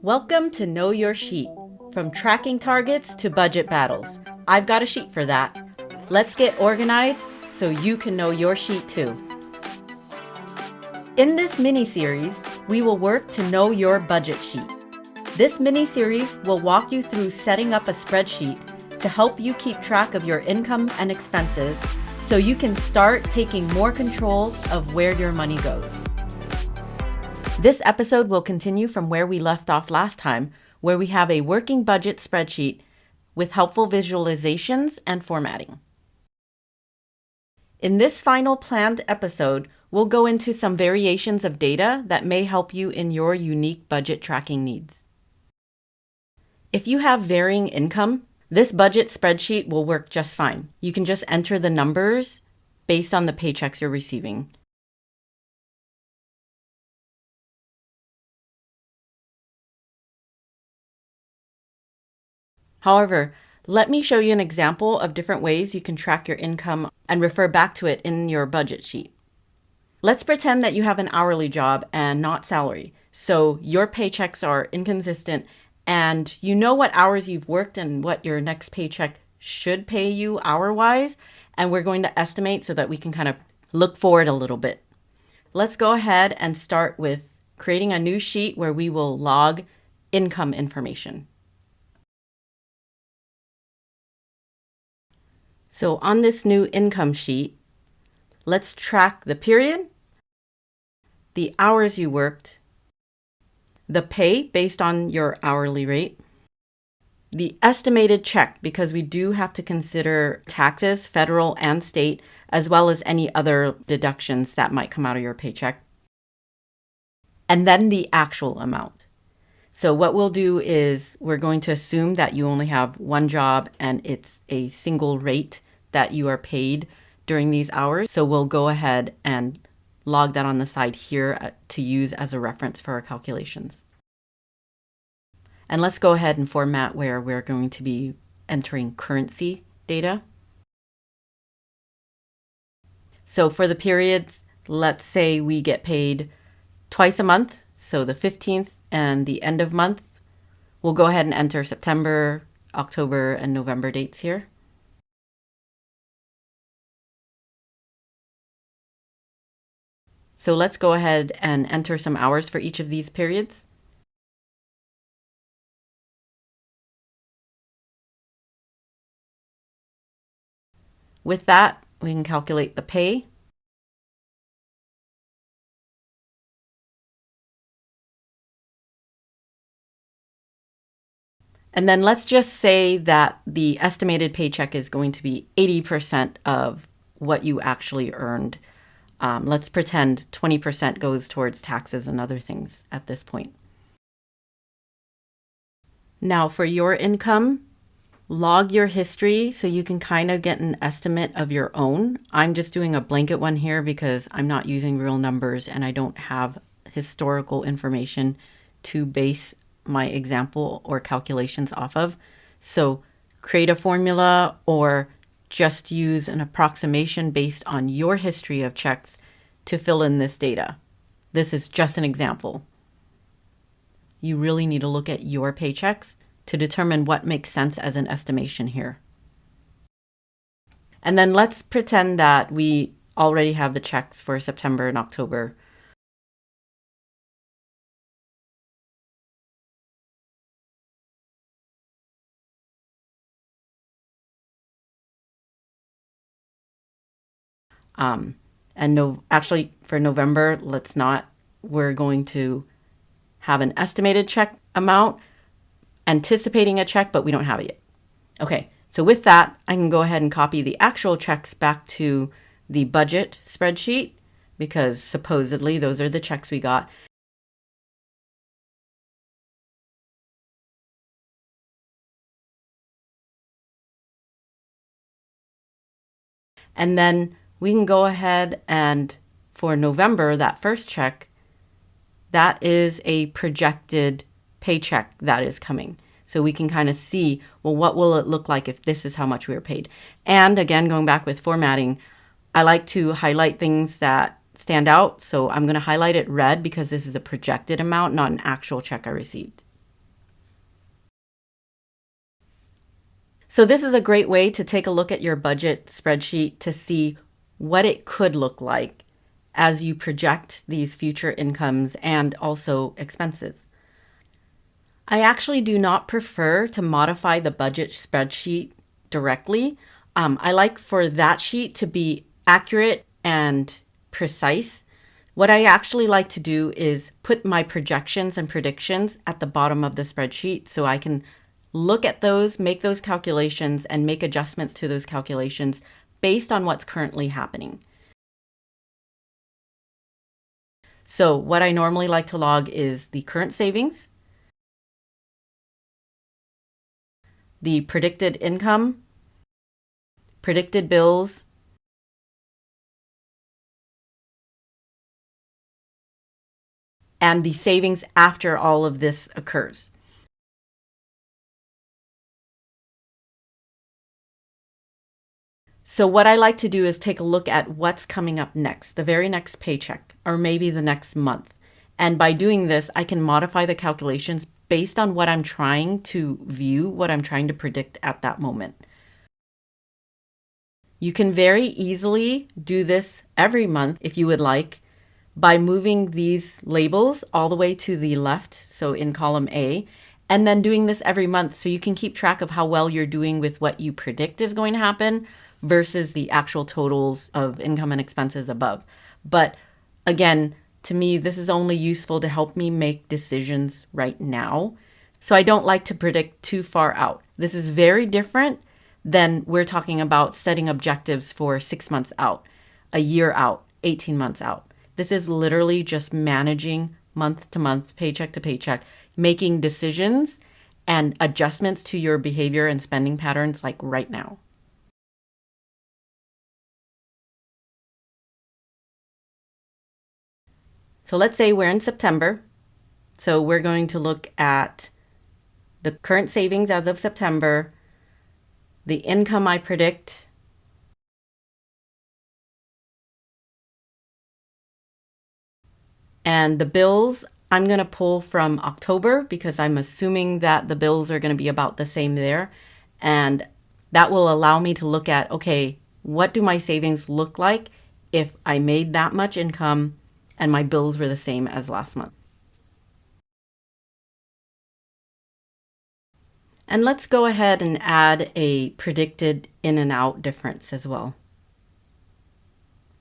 Welcome to Know Your Sheet. From tracking targets to budget battles, I've got a sheet for that. Let's get organized so you can know your sheet too. In this mini-series, we will work to know your budget sheet. This mini-series will walk you through setting up a spreadsheet to help you keep track of your income and expenses so you can start taking more control of where your money goes. This episode will continue from where we left off last time, where we have a working budget spreadsheet with helpful visualizations and formatting. In this final planned episode, we'll go into some variations of data that may help you in your unique budget tracking needs. If you have varying income, this budget spreadsheet will work just fine. You can just enter the numbers based on the paychecks you're receiving. However, let me show you an example of different ways you can track your income and refer back to it in your budget sheet. Let's pretend that you have an hourly job and not salary, so your paychecks are inconsistent and you know what hours you've worked and what your next paycheck should pay you hour-wise, and we're going to estimate so that we can kind of look forward a little bit. Let's go ahead and start with creating a new sheet where we will log income information. So on this new income sheet, let's track the period, the hours you worked, the pay based on your hourly rate, the estimated check, because we do have to consider taxes, federal and state, as well as any other deductions that might come out of your paycheck, and then the actual amount. So what we'll do is we're going to assume that you only have one job and it's a single rate that you are paid during these hours. So we'll go ahead and log that on the side here to use as a reference for our calculations. And let's go ahead and format where we're going to be entering currency data. So for the periods, let's say we get paid twice a month, so the 15th and the end of month. We'll go ahead and enter September, October, and November dates here. So let's go ahead and enter some hours for each of these periods. With that, we can calculate the pay. And then let's just say that the estimated paycheck is going to be 80% of what you actually earned. Let's pretend 20% goes towards taxes and other things at this point. Now for your income, log your history so you can kind of get an estimate of your own. I'm just doing a blanket one here because I'm not using real numbers and I don't have historical information to base my example or calculations off of. So create a formula or just use an approximation based on your history of checks to fill in this data. This is just an example. You really need to look at your paychecks to determine what makes sense as an estimation here. And then let's pretend that we already have the checks for September and October. For November, we're going to have an estimated check amount, anticipating a check, but we don't have it yet. Okay, so with that, I can go ahead and copy the actual checks back to the budget spreadsheet because supposedly those are the checks we got. And then we can go ahead and for November, that first check, that is a projected paycheck that is coming. So we can kind of see, well, what will it look like if this is how much we were paid? And again, going back with formatting, I like to highlight things that stand out. So I'm going to highlight it red because this is a projected amount, not an actual check I received. So this is a great way to take a look at your budget spreadsheet to see what it could look like as you project these future incomes and also expenses. I actually do not prefer to modify the budget spreadsheet directly. I like for that sheet to be accurate and precise. What I actually like to do is put my projections and predictions at the bottom of the spreadsheet so I can look at those, make those calculations, and make adjustments to those calculations based on what's currently happening. So what I normally like to log is the current savings, the predicted income, predicted bills, and the savings after all of this occurs. So what I like to do is take a look at what's coming up next, the very next paycheck, or maybe the next month. And by doing this, I can modify the calculations based on what I'm trying to view, what I'm trying to predict at that moment. You can very easily do this every month if you would like by moving these labels all the way to the left, so in column A, and then doing this every month so you can keep track of how well you're doing with what you predict is going to happen versus the actual totals of income and expenses above. But again, to me, this is only useful to help me make decisions right now. So I don't like to predict too far out. This is very different than we're talking about setting objectives for 6 months out, a year out, 18 months out. This is literally just managing month to month, paycheck to paycheck, making decisions and adjustments to your behavior and spending patterns like right now. So let's say we're in September. So we're going to look at the current savings as of September, the income I predict, and the bills I'm going to pull from October because I'm assuming that the bills are going to be about the same there. And that will allow me to look at, okay, what do my savings look like if I made that much income and my bills were the same as last month? And let's go ahead and add a predicted in and out difference as well,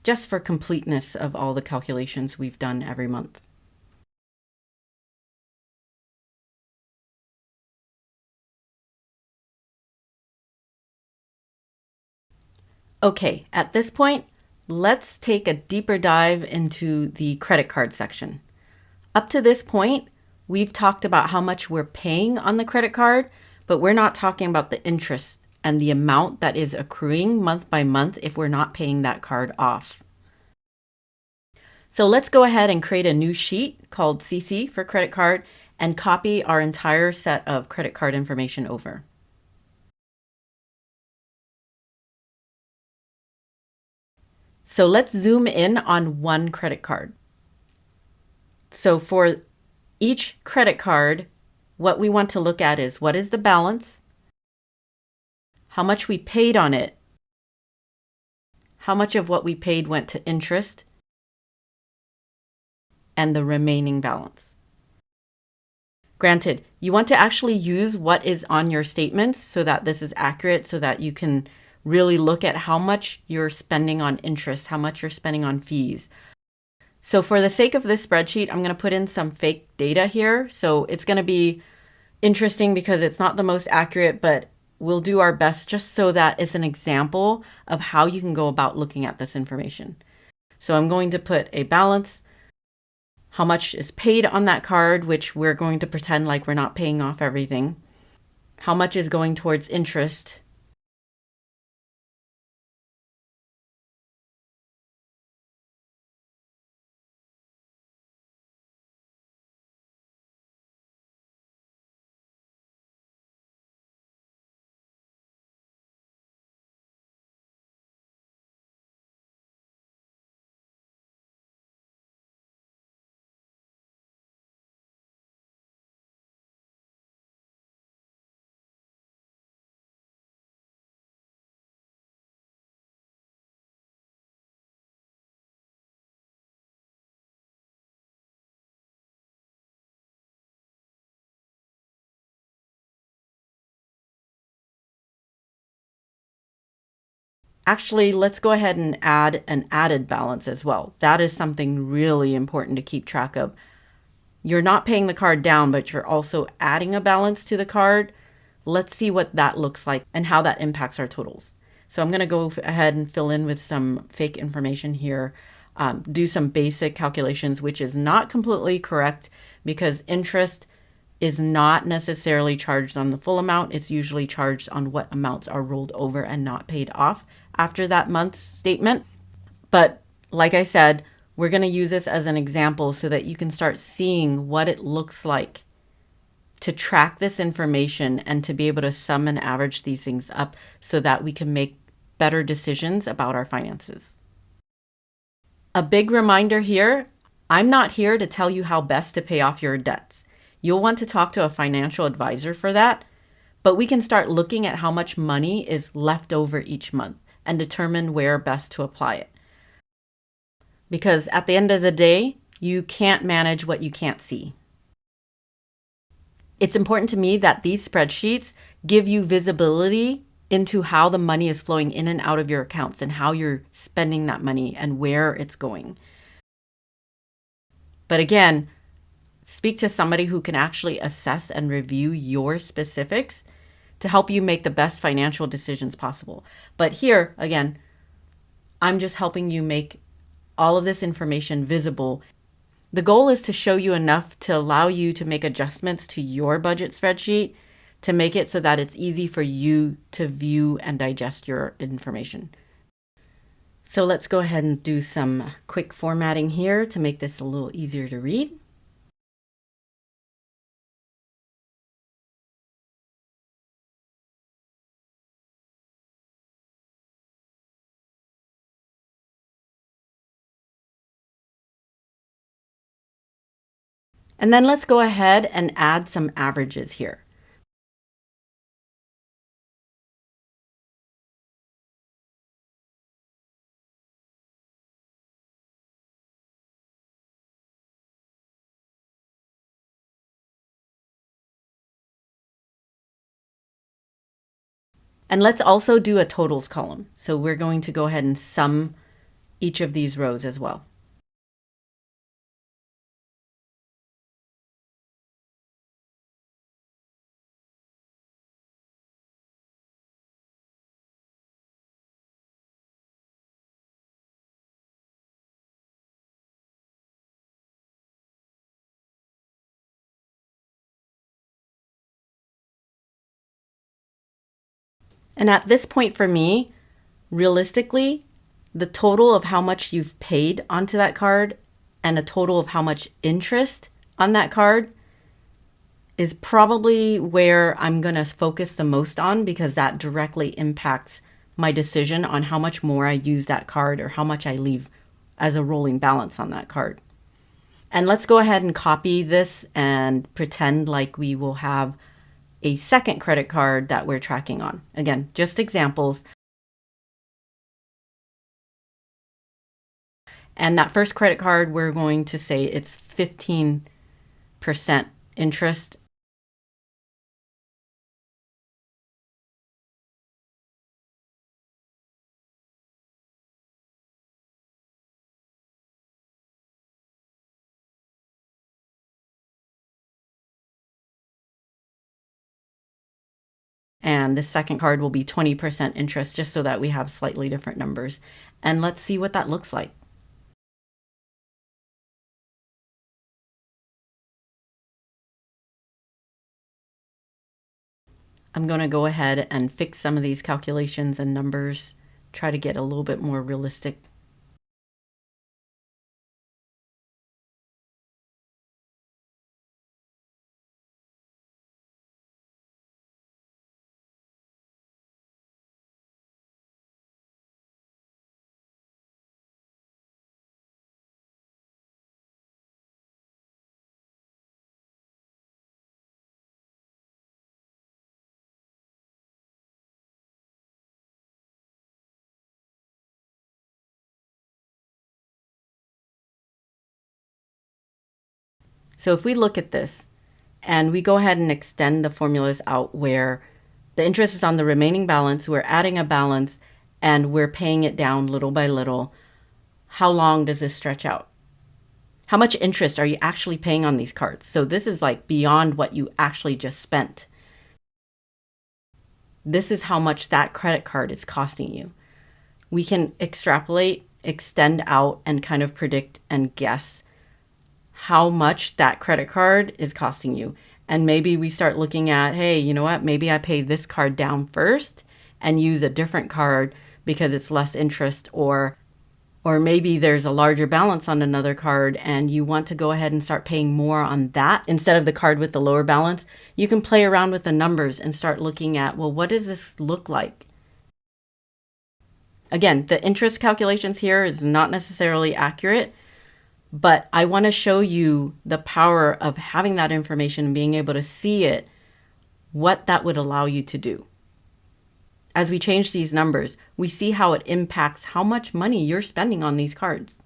just for completeness of all the calculations we've done every month. Okay, at this point, let's take a deeper dive into the credit card section. Up to this point, we've talked about how much we're paying on the credit card, but we're not talking about the interest and the amount that is accruing month by month if we're not paying that card off. So let's go ahead and create a new sheet called CC for credit card and copy our entire set of credit card information over. So let's zoom in on one credit card. So for each credit card, what we want to look at is what is the balance, how much we paid on it, how much of what we paid went to interest, and the remaining balance. Granted, you want to actually use what is on your statements so that this is accurate, so that you can really look at how much you're spending on interest, how much you're spending on fees. So for the sake of this spreadsheet, I'm going to put in some fake data here. So it's going to be interesting because it's not the most accurate, but we'll do our best just so that it's an example of how you can go about looking at this information. So I'm going to put a balance, how much is paid on that card, which we're going to pretend like we're not paying off everything, how much is going towards interest, Actually, let's go ahead and add an added balance as well. That is something really important to keep track of. You're not paying the card down, but you're also adding a balance to the card. Let's see what that looks like and how that impacts our totals. So I'm going to go ahead and fill in with some fake information here, do some basic calculations, which is not completely correct because interest is not necessarily charged on the full amount. It's usually charged on what amounts are rolled over and not paid off after that month's statement. But like I said, we're going to use this as an example so that you can start seeing what it looks like to track this information and to be able to sum and average these things up so that we can make better decisions about our finances. A big reminder here, I'm not here to tell you how best to pay off your debts. You'll want to talk to a financial advisor for that, but we can start looking at how much money is left over each month and determine where best to apply it. Because at the end of the day, you can't manage what you can't see. It's important to me that these spreadsheets give you visibility into how the money is flowing in and out of your accounts and how you're spending that money and where it's going. But again, speak to somebody who can actually assess and review your specifics to help you make the best financial decisions possible. But here, again, I'm just helping you make all of this information visible. The goal is to show you enough to allow you to make adjustments to your budget spreadsheet to make it so that it's easy for you to view and digest your information. So let's go ahead and do some quick formatting here to make this a little easier to read. And then let's go ahead and add some averages here. And let's also do a totals column. So we're going to go ahead and sum each of these rows as well. And at this point for me, realistically, the total of how much you've paid onto that card and a total of how much interest on that card is probably where I'm going to focus the most on because that directly impacts my decision on how much more I use that card or how much I leave as a rolling balance on that card. And let's go ahead and copy this and pretend like we will have a second credit card that we're tracking on. Again, just examples. And that first credit card, we're going to say it's 15% interest. And the second card will be 20% interest, just so that we have slightly different numbers. And let's see what that looks like. I'm going to go ahead and fix some of these calculations and numbers, try to get a little bit more realistic. So if we look at this and we go ahead and extend the formulas out where the interest is on the remaining balance, we're adding a balance, and we're paying it down little by little, how long does this stretch out? How much interest are you actually paying on these cards? So this is like beyond what you actually just spent. This is how much that credit card is costing you. We can extrapolate, extend out, and kind of predict and guess how much that credit card is costing you. And maybe we start looking at, hey, you know what? Maybe I pay this card down first and use a different card because it's less interest, or maybe there's a larger balance on another card and you want to go ahead and start paying more on that instead of the card with the lower balance. You can play around with the numbers and start looking at, well, what does this look like? Again, the interest calculations here is not necessarily accurate, but I want to show you the power of having that information and being able to see it, what that would allow you to do. As we change these numbers, we see how it impacts how much money you're spending on these cards.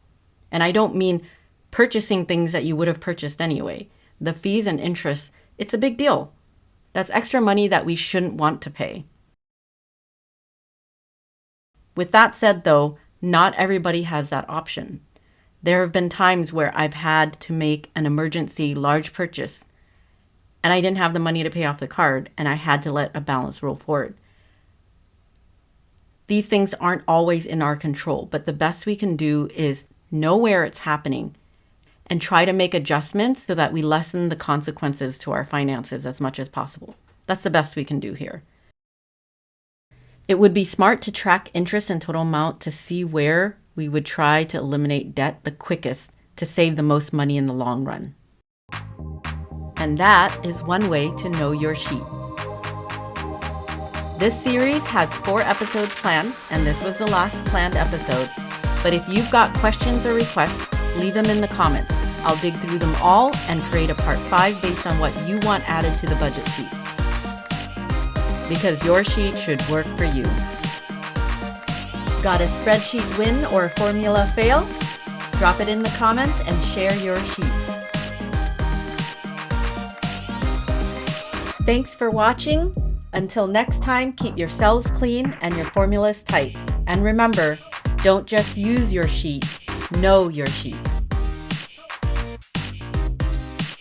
And I don't mean purchasing things that you would have purchased anyway. The fees and interest, it's a big deal. That's extra money that we shouldn't want to pay. With that said, though, not everybody has that option. There have been times where I've had to make an emergency large purchase and I didn't have the money to pay off the card and I had to let a balance roll forward. These things aren't always in our control, but the best we can do is know where it's happening and try to make adjustments so that we lessen the consequences to our finances as much as possible. That's the best we can do here. It would be smart to track interest and total amount to see where we would try to eliminate debt the quickest to save the most money in the long run. And that is one way to know your sheet. This series has 4 episodes planned, and this was the last planned episode. But if you've got questions or requests, leave them in the comments. I'll dig through them all and create a part 5 based on what you want added to the budget sheet. Because your sheet should work for you. Got a spreadsheet win or a formula fail? Drop it in the comments and share your sheet. Thanks for watching. Until next time, keep your cells clean and your formulas tight. And remember, don't just use your sheet, know your sheet.